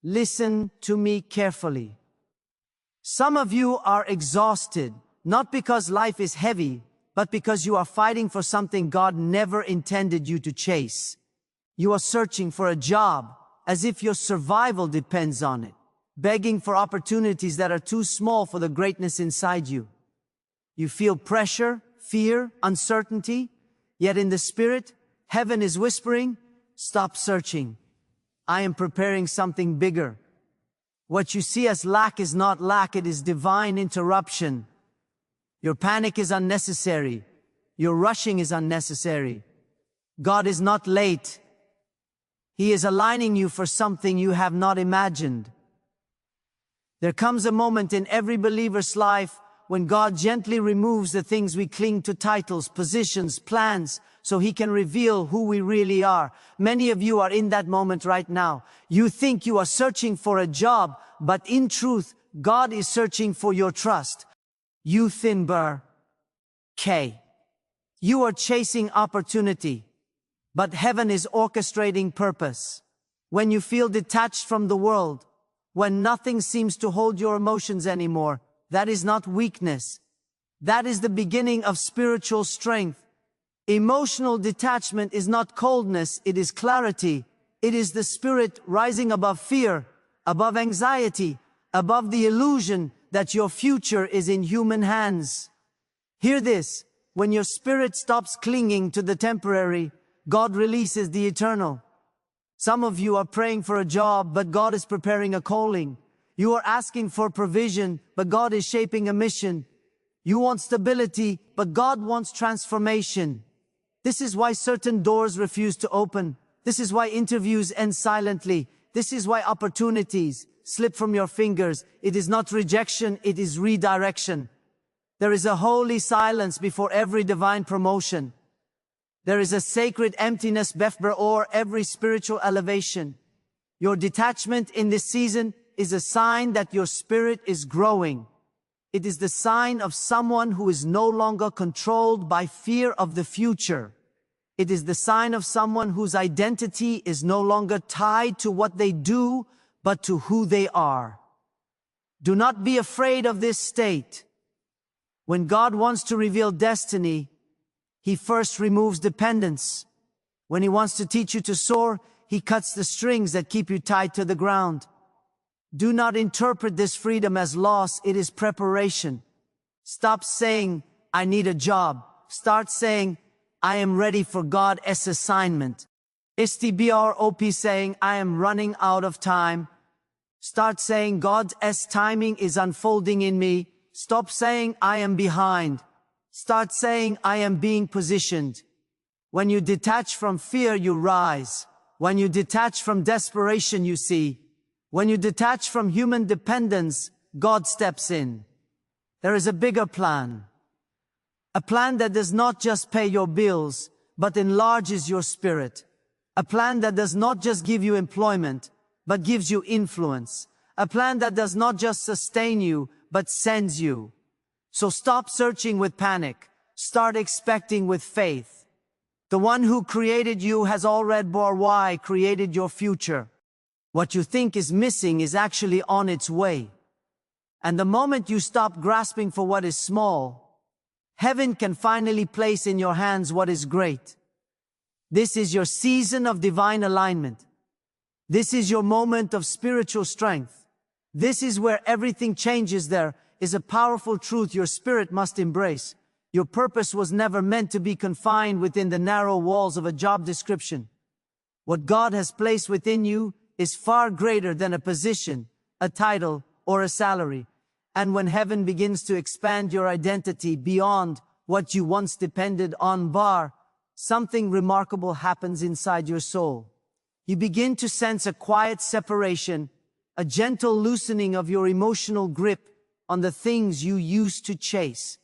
Listen to me carefully. Some of you are exhausted, not because life is heavy, but because you are fighting for something God never intended you to chase. You are searching for a job, as if your survival depends on it, begging for opportunities that are too small for the greatness inside you. You feel pressure, fear, uncertainty, yet in the spirit, heaven is whispering, stop searching. I am preparing something bigger. What you see as lack is not lack, it is divine interruption. Your panic is unnecessary. Your rushing is unnecessary. God is not late. He is aligning you for something you have not imagined. There comes a moment in every believer's life when God gently removes the things we cling to, titles, positions, plans, so He can reveal who we really are. Many of you are in that moment right now. You think you are searching for a job, but in truth, God is searching for your trust. You thin burr. K. You are chasing opportunity, but heaven is orchestrating purpose. When you feel detached from the world, when nothing seems to hold your emotions anymore, that is not weakness. That is the beginning of spiritual strength. Emotional detachment is not coldness, it is clarity. It is the spirit rising above fear, above anxiety, above the illusion that your future is in human hands. Hear this, when your spirit stops clinging to the temporary, God releases the eternal. Some of you are praying for a job, but God is preparing a calling. You are asking for provision, but God is shaping a mission. You want stability, but God wants transformation. This is why certain doors refuse to open. This is why interviews end silently. This is why opportunities slip from your fingers. It is not rejection, it is redirection. There is a holy silence before every divine promotion. There is a sacred emptiness before every spiritual elevation. Your detachment in this season is a sign that your spirit is growing. It is the sign of someone who is no longer controlled by fear of the future. It is the sign of someone whose identity is no longer tied to what they do, but to who they are. Do not be afraid of this state. When God wants to reveal destiny, He first removes dependence. When He wants to teach you to soar, He cuts the strings that keep you tied to the ground. Do not interpret this freedom as loss, it is preparation. Stop saying, I need a job. Start saying, I am ready for God's assignment. STBROP saying, I am running out of time. Start saying, God's timing is unfolding in me. Stop saying, I am behind. Start saying, I am being positioned. When you detach from fear, you rise. When you detach from desperation, you see. When you detach from human dependence, God steps in. There is a bigger plan. A plan that does not just pay your bills, but enlarges your spirit. A plan that does not just give you employment, but gives you influence. A plan that does not just sustain you, but sends you. So stop searching with panic. Start expecting with faith. The one who created you has already created your future. What you think is missing is actually on its way. And the moment you stop grasping for what is small, heaven can finally place in your hands what is great. This is your season of divine alignment. This is your moment of spiritual strength. This is where everything changes. There is a powerful truth your spirit must embrace. Your purpose was never meant to be confined within the narrow walls of a job description. What God has placed within you is far greater than a position, a title, or a salary. And when heaven begins to expand your identity beyond what you once depended on, something remarkable happens inside your soul. You begin to sense a quiet separation, a gentle loosening of your emotional grip on the things you used to chase.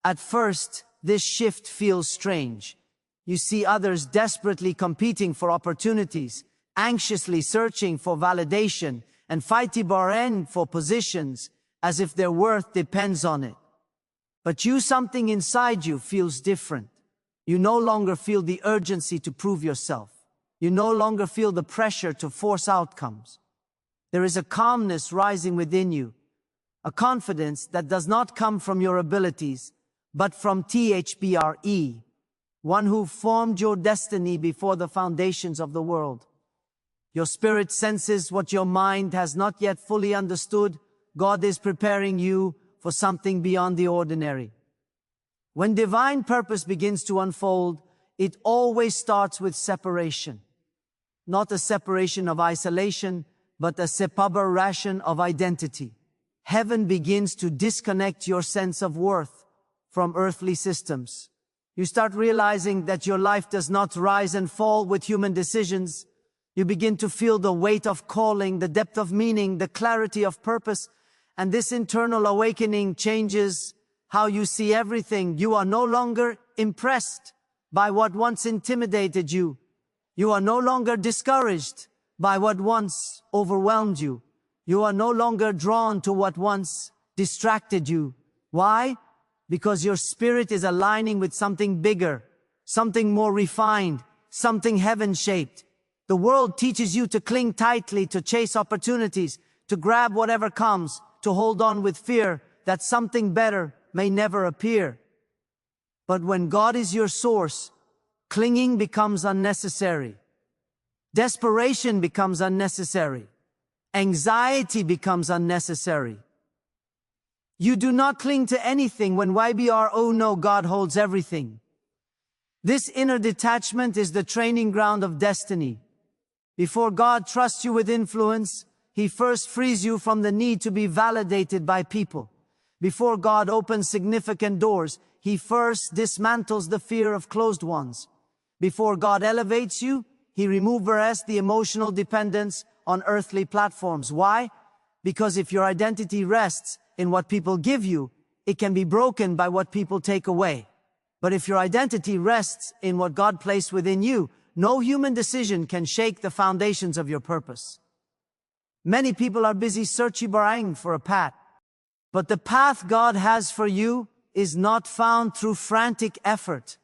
At first, this shift feels strange. You see others desperately competing for opportunities, anxiously searching for validation, and fighting for positions, as if their worth depends on it. But something inside you feels different. You no longer feel the urgency to prove yourself. You no longer feel the pressure to force outcomes. There is a calmness rising within you, a confidence that does not come from your abilities, but from THBRE, one who formed your destiny before the foundations of the world. Your spirit senses what your mind has not yet fully understood. God is preparing you for something beyond the ordinary. When divine purpose begins to unfold, it always starts with separation. Not a separation of isolation, but a separation of identity. Heaven begins to disconnect your sense of worth from earthly systems. You start realizing that your life does not rise and fall with human decisions. You begin to feel the weight of calling, the depth of meaning, the clarity of purpose, and this internal awakening changes how you see everything. You are no longer impressed by what once intimidated you. You are no longer discouraged by what once overwhelmed you. You are no longer drawn to what once distracted you. Why? Because your spirit is aligning with something bigger, something more refined, something heaven-shaped. The world teaches you to cling tightly, to chase opportunities, to grab whatever comes, to hold on with fear that something better may never appear. But when God is your source, clinging becomes unnecessary. Desperation becomes unnecessary. Anxiety becomes unnecessary. You do not cling to anything when YBR, oh no, God holds everything. This inner detachment is the training ground of destiny. Before God trusts you with influence, He first frees you from the need to be validated by people. Before God opens significant doors, He first dismantles the fear of closed ones. Before God elevates you, He removes the emotional dependence on earthly platforms. Why? Because if your identity rests in what people give you, it can be broken by what people take away. But if your identity rests in what God placed within you, no human decision can shake the foundations of your purpose. Many people are busy searching for a path. But the path God has for you is not found through frantic effort.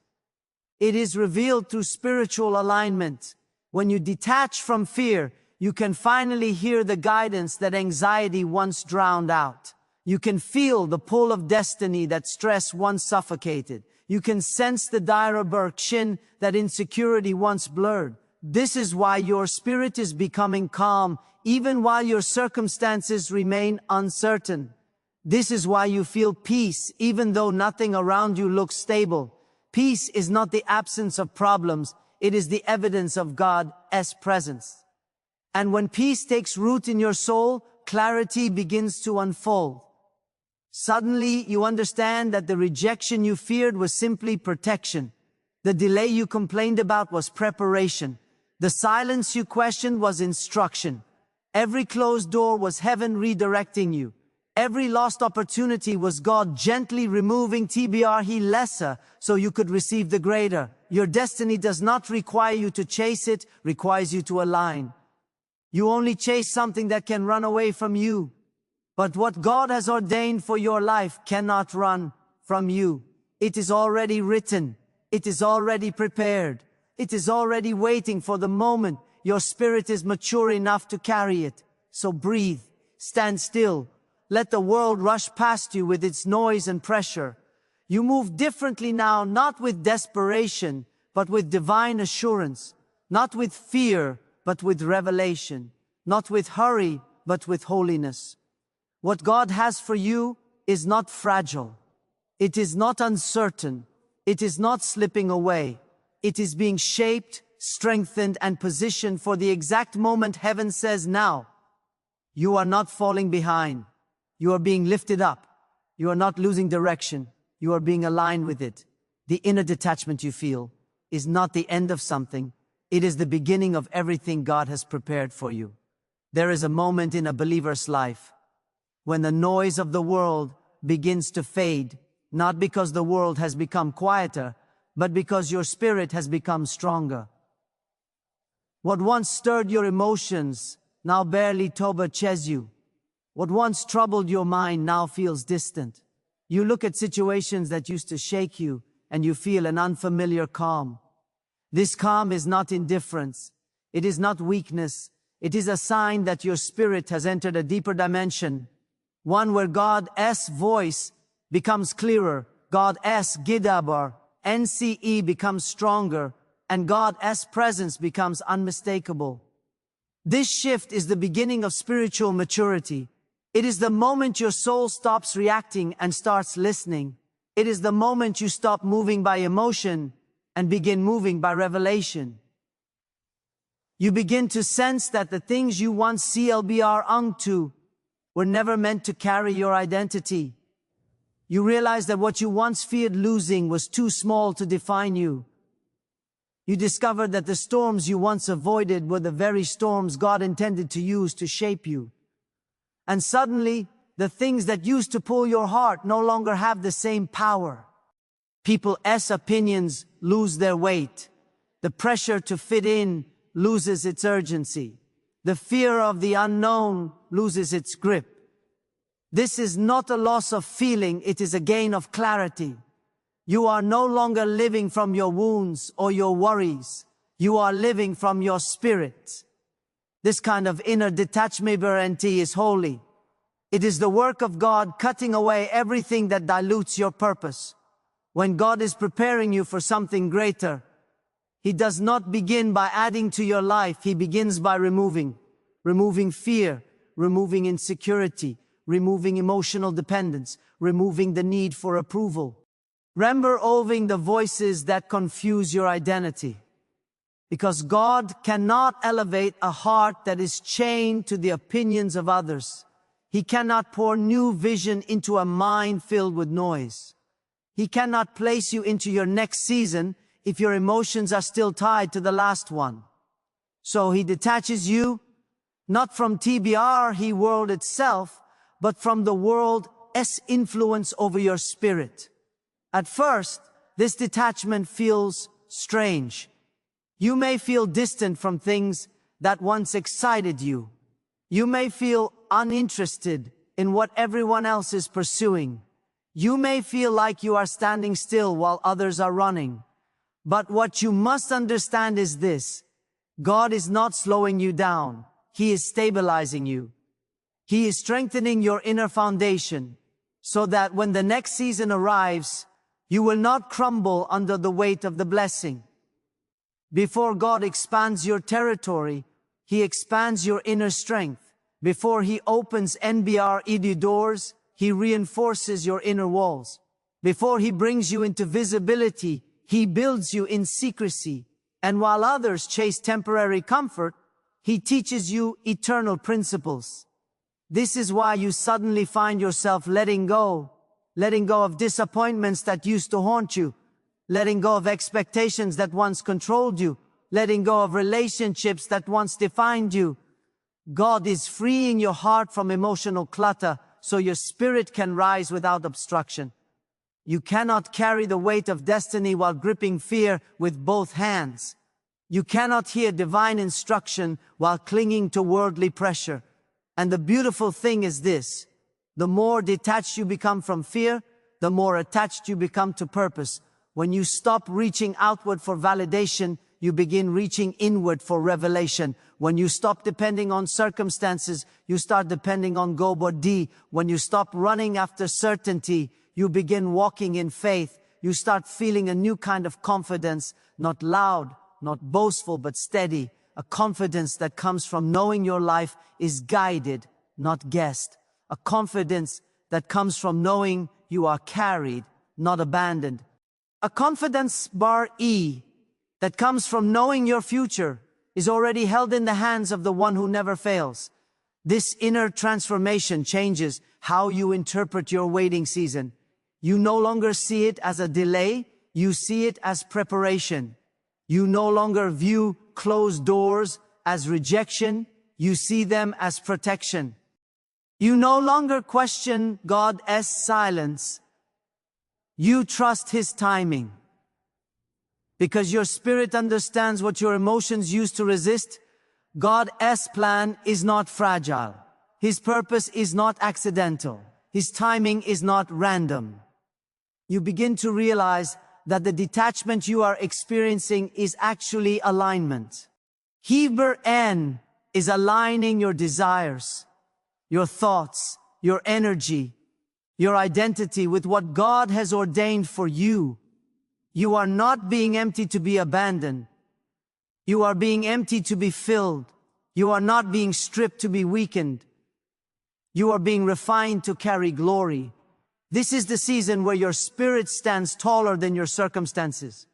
It is revealed through spiritual alignment. When you detach from fear, you can finally hear the guidance that anxiety once drowned out. You can feel the pull of destiny that stress once suffocated. You can sense the direction that insecurity once blurred. This is why your spirit is becoming calm, even while your circumstances remain uncertain. This is why you feel peace, even though nothing around you looks stable. Peace is not the absence of problems, it is the evidence of God's presence. And when peace takes root in your soul, clarity begins to unfold. Suddenly, you understand that the rejection you feared was simply protection. The delay you complained about was preparation. The silence you questioned was instruction. Every closed door was heaven redirecting you. Every lost opportunity was God gently removing TBRE lesser so you could receive the greater. Your destiny does not require you to chase, it requires you to align. You only chase something that can run away from you. But what God has ordained for your life cannot run from you. It is already written. It is already prepared. It is already waiting for the moment your spirit is mature enough to carry it. So breathe, stand still. Let the world rush past you with its noise and pressure. You move differently now, not with desperation, but with divine assurance. Not with fear, but with revelation. Not with hurry, but with holiness. What God has for you is not fragile. It is not uncertain. It is not slipping away. It is being shaped, strengthened, and positioned for the exact moment heaven says now. You are not falling behind. You are being lifted up. You are not losing direction. You are being aligned with it. The inner detachment you feel is not the end of something. It is the beginning of everything God has prepared for you. There is a moment in a believer's life when the noise of the world begins to fade, not because the world has become quieter, but because your spirit has become stronger. What once stirred your emotions now barely touches you. What once troubled your mind now feels distant. You look at situations that used to shake you, and you feel an unfamiliar calm. This calm is not indifference. It is not weakness. It is a sign that your spirit has entered a deeper dimension, one where God's voice becomes clearer, God's gidabar, NCE becomes stronger, and God's presence becomes unmistakable. This shift is the beginning of spiritual maturity. It is the moment your soul stops reacting and starts listening. It is the moment you stop moving by emotion and begin moving by revelation. You begin to sense that the things you once CLBR unto were never meant to carry your identity. You realize that what you once feared losing was too small to define you. You discover that the storms you once avoided were the very storms God intended to use to shape you. And suddenly, the things that used to pull your heart no longer have the same power. People's opinions lose their weight. The pressure to fit in loses its urgency. The fear of the unknown loses its grip. This is not a loss of feeling, it is a gain of clarity. You are no longer living from your wounds or your worries. You are living from your spirit. This kind of inner detachment is holy. It is the work of God cutting away everything that dilutes your purpose. When God is preparing you for something greater, He does not begin by adding to your life. He begins by removing fear, removing insecurity, removing emotional dependence, removing the need for approval. Removing the voices that confuse your identity. Because God cannot elevate a heart that is chained to the opinions of others. He cannot pour new vision into a mind filled with noise. He cannot place you into your next season if your emotions are still tied to the last one. So He detaches you, not from TBR world itself, but from the world's influence over your spirit. At first, this detachment feels strange. You may feel distant from things that once excited you. You may feel uninterested in what everyone else is pursuing. You may feel like you are standing still while others are running. But what you must understand is this: God is not slowing you down. He is stabilizing you. He is strengthening your inner foundation so that when the next season arrives, you will not crumble under the weight of the blessing. Before God expands your territory, He expands your inner strength. Before He opens NBR doors, He reinforces your inner walls. Before He brings you into visibility, He builds you in secrecy. And while others chase temporary comfort, He teaches you eternal principles. This is why you suddenly find yourself letting go of disappointments that used to haunt you, letting go of expectations that once controlled you, letting go of relationships that once defined you. God is freeing your heart from emotional clutter so your spirit can rise without obstruction. You cannot carry the weight of destiny while gripping fear with both hands. You cannot hear divine instruction while clinging to worldly pressure. And the beautiful thing is this: the more detached you become from fear, the more attached you become to purpose. When you stop reaching outward for validation, you begin reaching inward for revelation. When you stop depending on circumstances, you start depending on God. When you stop running after certainty, you begin walking in faith. You start feeling a new kind of confidence, not loud, not boastful, but steady. A confidence that comes from knowing your life is guided, not guessed. A confidence that comes from knowing you are carried, not abandoned. A confidence that comes from knowing your future is already held in the hands of the one who never fails. This inner transformation changes how you interpret your waiting season. You no longer see it as a delay, you see it as preparation. You no longer view closed doors as rejection, you see them as protection. You no longer question God's silence, you trust His timing. Because your spirit understands what your emotions used to resist, God's plan is not fragile. His purpose is not accidental. His timing is not random. You begin to realize that the detachment you are experiencing is actually alignment. Hebrew N is aligning your desires, your thoughts, your energy, your identity with what God has ordained for you. You are not being empty to be abandoned. You are being empty to be filled. You are not being stripped to be weakened. You are being refined to carry glory. This is the season where your spirit stands taller than your circumstances,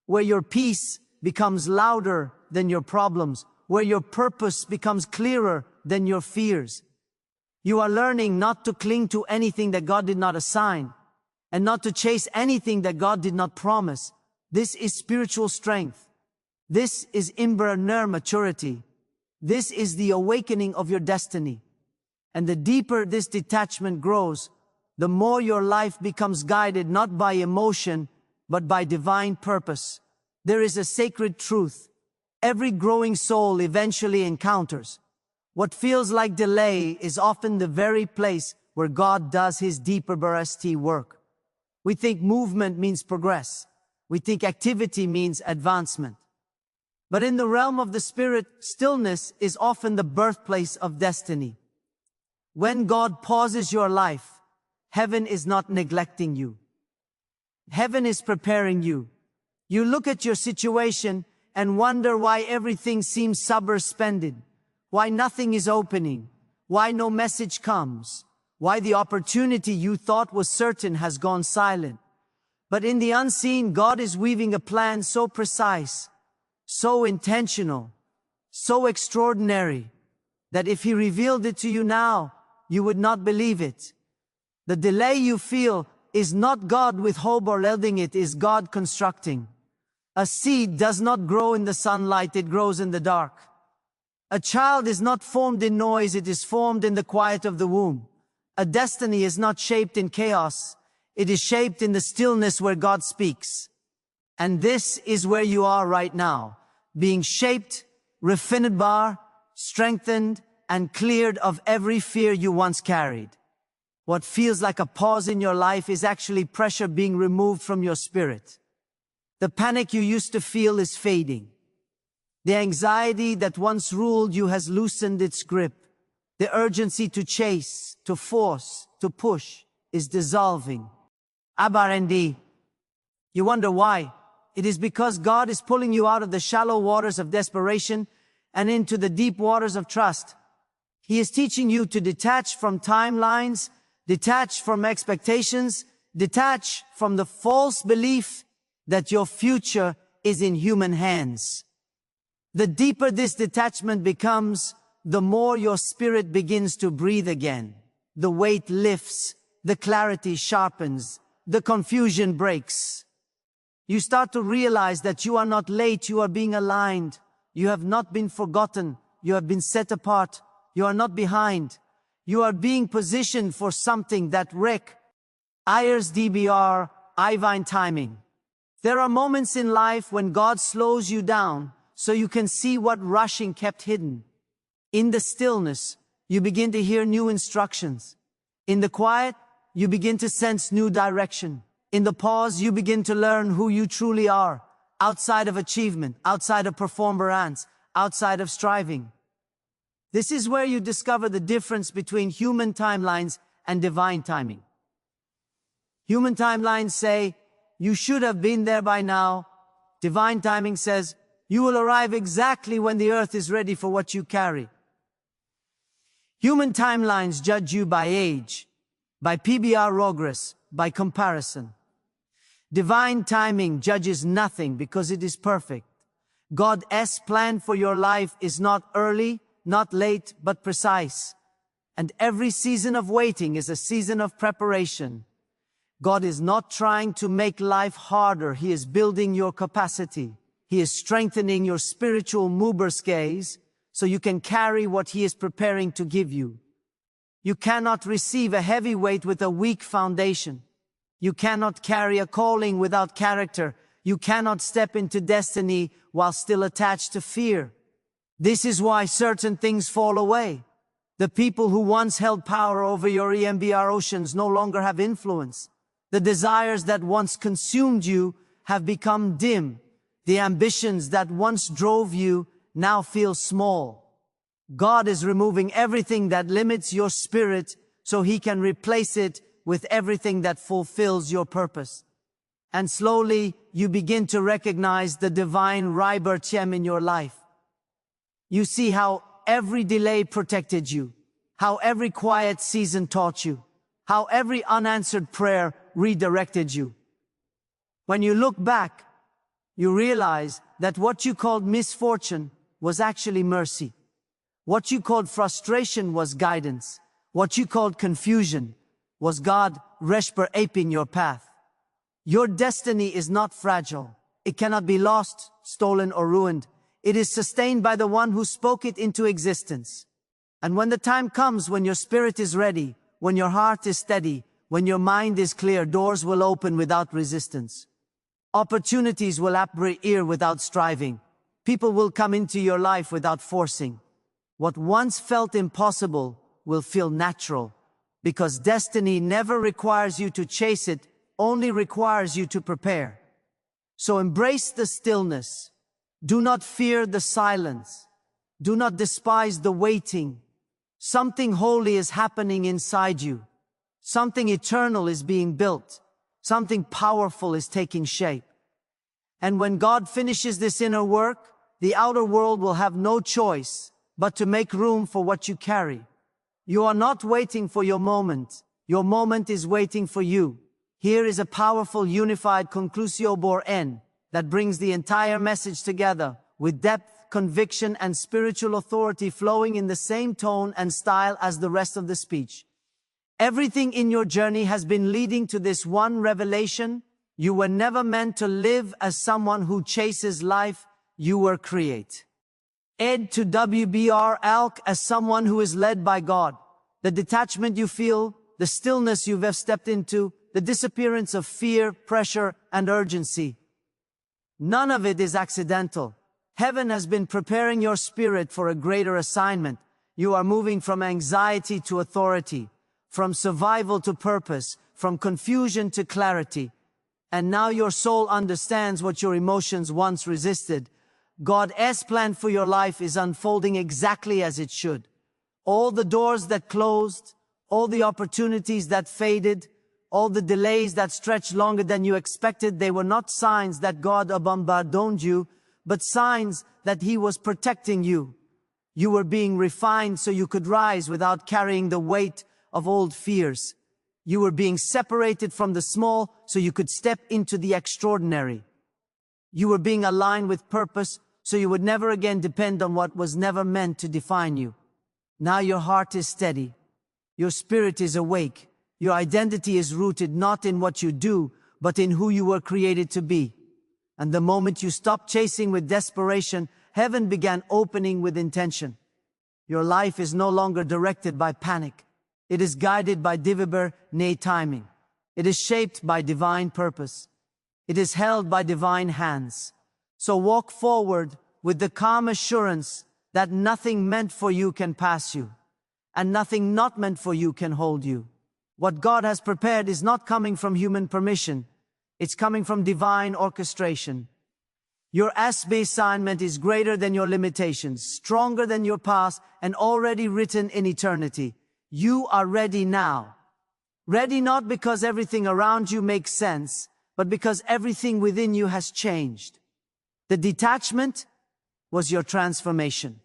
where your peace becomes louder than your problems, where your purpose becomes clearer than your fears. You are learning not to cling to anything that God did not assign, and not to chase anything that God did not promise. This is spiritual strength. This is inner maturity. This is the awakening of your destiny. And the deeper this detachment grows, the more your life becomes guided not by emotion, but by divine purpose. There is a sacred truth every growing soul eventually encounters. What feels like delay is often the very place where God does his deeper burst work. We think movement means progress. We think activity means advancement. But in the realm of the spirit, stillness is often the birthplace of destiny. When God pauses your life, heaven is not neglecting you. Heaven is preparing you. You look at your situation and wonder why everything seems suspended, why nothing is opening, why no message comes, why the opportunity you thought was certain has gone silent. But in the unseen, God is weaving a plan so precise, so intentional, so extraordinary, that if he revealed it to you now, you would not believe it. The delay you feel is not God withholding, it is God constructing. A seed does not grow in the sunlight, it grows in the dark. A child is not formed in noise, it is formed in the quiet of the womb. A destiny is not shaped in chaos, it is shaped in the stillness where God speaks. And this is where you are right now, being shaped, refined, strengthened, and cleared of every fear you once carried. What feels like a pause in your life is actually pressure being removed from your spirit. The panic you used to feel is fading. The anxiety that once ruled you has loosened its grip. The urgency to chase, to force, to push is dissolving. Abarendi. You wonder why? It is because God is pulling you out of the shallow waters of desperation and into the deep waters of trust. He is teaching you to detach from timelines, detach from expectations, detach from the false belief that your future is in human hands. The deeper this detachment becomes, the more your spirit begins to breathe again. The weight lifts, the clarity sharpens, the confusion breaks. You start to realize that you are not late, you are being aligned. You have not been forgotten, you have been set apart. You are not behind. You are being positioned for something that requires divine timing. There are moments in life when God slows you down so you can see what rushing kept hidden. In the stillness, you begin to hear new instructions. In the quiet, you begin to sense new direction. In the pause, you begin to learn who you truly are, outside of achievement, outside of performance, outside of striving. This is where you discover the difference between human timelines and divine timing. Human timelines say, you should have been there by now. Divine timing says, you will arrive exactly when the earth is ready for what you carry. Human timelines judge you by age, by PBR progress, by comparison. Divine timing judges nothing because it is perfect. God's plan for your life is not early, not late, but precise. And every season of waiting is a season of preparation. God is not trying to make life harder. He is building your capacity. He is strengthening your spiritual muberskes so you can carry what He is preparing to give you. You cannot receive a heavy weight with a weak foundation. You cannot carry a calling without character. You cannot step into destiny while still attached to fear. This is why certain things fall away. The people who once held power over your EMBR oceans no longer have influence. The desires that once consumed you have become dim. The ambitions that once drove you now feel small. God is removing everything that limits your spirit so He can replace it with everything that fulfills your purpose. And slowly, you begin to recognize the divine redirections in your life. You see how every delay protected you, how every quiet season taught you, how every unanswered prayer redirected you. When you look back, you realize that what you called misfortune was actually mercy. What you called frustration was guidance. What you called confusion was God reshaping your path. Your destiny is not fragile. It cannot be lost, stolen, or ruined. It is sustained by the one who spoke it into existence. And when the time comes, when your spirit is ready, when your heart is steady, when your mind is clear, doors will open without resistance. Opportunities will appear without striving. People will come into your life without forcing. What once felt impossible will feel natural, because destiny never requires you to chase it, only requires you to prepare. So embrace the stillness. Do not fear the silence. Do not despise the waiting. Something holy is happening inside you. Something eternal is being built. Something powerful is taking shape. And when God finishes this inner work, the outer world will have no choice but to make room for what you carry. You are not waiting for your moment. Your moment is waiting for you. Here is a powerful unified conclusio por N that brings the entire message together with depth, conviction, and spiritual authority flowing in the same tone and style as the rest of the speech. Everything in your journey has been leading to this one revelation. You were never meant to live as someone who chases life. You were created. Ed to WBR Alk as someone who is led by God. The detachment you feel, the stillness you've stepped into, the disappearance of fear, pressure, and urgency. None of it is accidental. Heaven has been preparing your spirit for a greater assignment. You are moving from anxiety to authority, from survival to purpose, from confusion to clarity. And now your soul understands what your emotions once resisted. God's plan for your life is unfolding exactly as it should. All the doors that closed, all the opportunities that faded, all the delays that stretched longer than you expected, they were not signs that God abandoned you, but signs that He was protecting you. You were being refined so you could rise without carrying the weight of old fears. You were being separated from the small so you could step into the extraordinary. You were being aligned with purpose so you would never again depend on what was never meant to define you. Now your heart is steady. Your spirit is awake. Your identity is rooted not in what you do, but in who you were created to be. And the moment you stopped chasing with desperation, heaven began opening with intention. Your life is no longer directed by panic. It is guided by divine timing. It is shaped by divine purpose. It is held by divine hands. So walk forward with the calm assurance that nothing meant for you can pass you, and nothing not meant for you can hold you. What God has prepared is not coming from human permission. It's coming from divine orchestration. Your assignment is greater than your limitations, stronger than your past, and already written in eternity. You are ready now. Ready not because everything around you makes sense, but because everything within you has changed. The detachment was your transformation.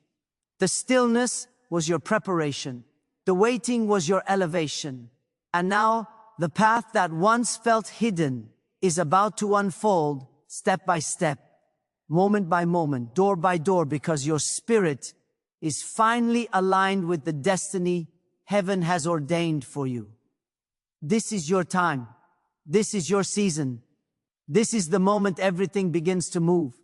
The stillness was your preparation. The waiting was your elevation. And now, the path that once felt hidden is about to unfold step by step, moment by moment, door by door, because your spirit is finally aligned with the destiny heaven has ordained for you. This is your time. This is your season. This is the moment everything begins to move.